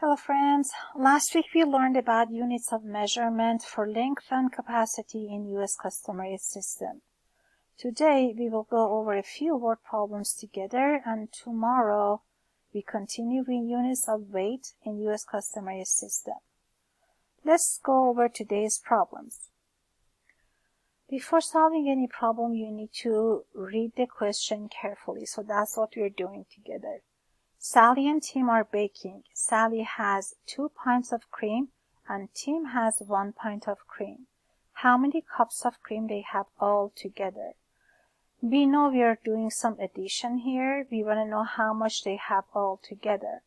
Hello friends, last week we learned about units of measurement for length and capacity in US customary system. Today we will go over a few word problems together, and tomorrow we continue with units of weight in US customary system. Let's go over today's problems. Before solving any problem, you need to read the question carefully, so that's what we're doing together. Sally and Tim are baking. Sally has 2 pints of cream and Tim has 1 pint of cream. How many cups of cream they have all together? We know we are doing some addition here. We want to know how much they have all together.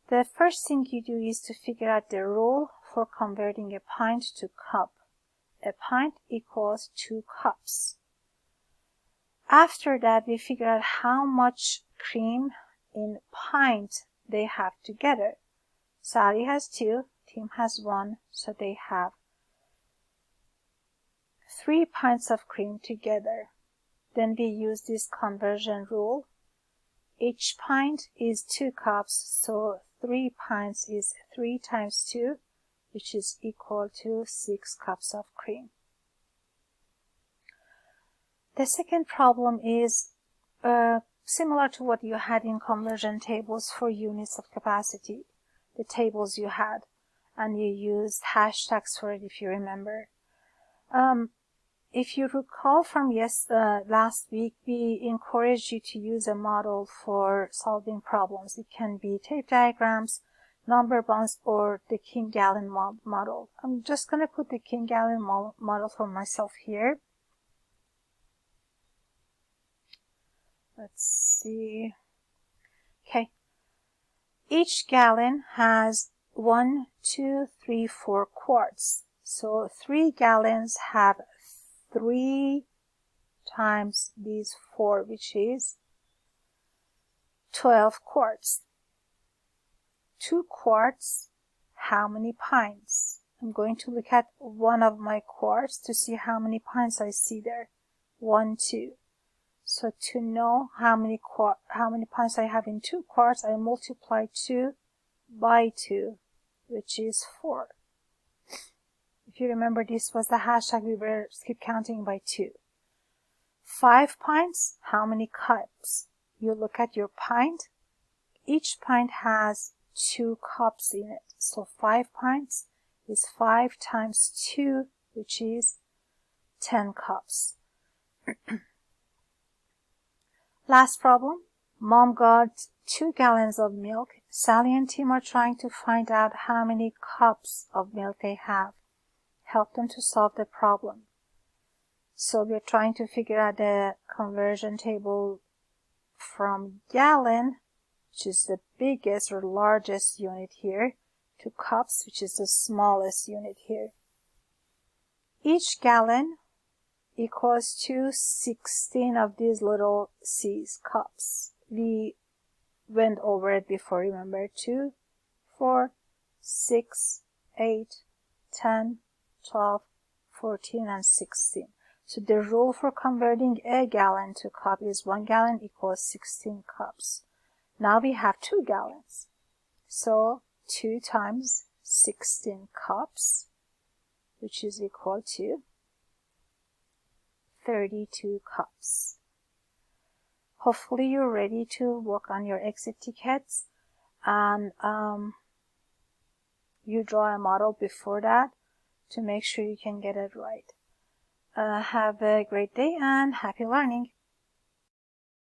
The first thing you do is to figure out the rule for converting a pint to cup. A pint equals 2 cups. After that, we figure out how much cream in pint they have together. Sally has 2, Tim has 1, so they have 3 pints of cream together. Then we use this conversion rule. Each pint is 2 cups, so 3 pints is 3 times 2, which is equal to 6 cups of cream. The second problem is similar to what you had in conversion tables for units of capacity, the tables you had, and you used hashtags for it if you remember. If you recall from last week, we encouraged you to use a model for solving problems. It can be tape diagrams, number bonds, or the King-Gallon model. I'm just going to put the King-Gallon model for myself here. Let's see. Okay. Each gallon has 1, 2, 3, 4 quarts. So 3 gallons have 3 times these 4, which is 12 quarts. 2 quarts, how many pints? I'm going to look at one of my quarts to see how many pints I see there. 1, 2. So to know how many pints I have in 2 quarts, I multiply 2 by 2, which is 4. If you remember, this was the hashtag we were skip counting by 2. 5 pints, how many cups? You look at your pint. Each pint has 2 cups in it. So 5 pints is 5 times 2, which is 10 cups. Last problem. Mom got 2 gallons of milk. Sally and Tim are trying to find out how many cups of milk they have. Help them to solve the problem. So we're trying to figure out the conversion table from gallon, which is the biggest or largest unit here, to cups, which is the smallest unit here. Each gallon equals to 16 of these little C's, cups. We went over it before, remember, 2, 4, 6, 8, 10, 12, 14, and 16. So the rule for converting a gallon to cup is 1 gallon equals 16 cups. Now we have 2 gallons. So 2 times 16 cups, which is equal to 32 cups. Hopefully you're ready to work on your exit tickets, and you draw a model before that to make sure you can get it right. Have a great day and happy learning.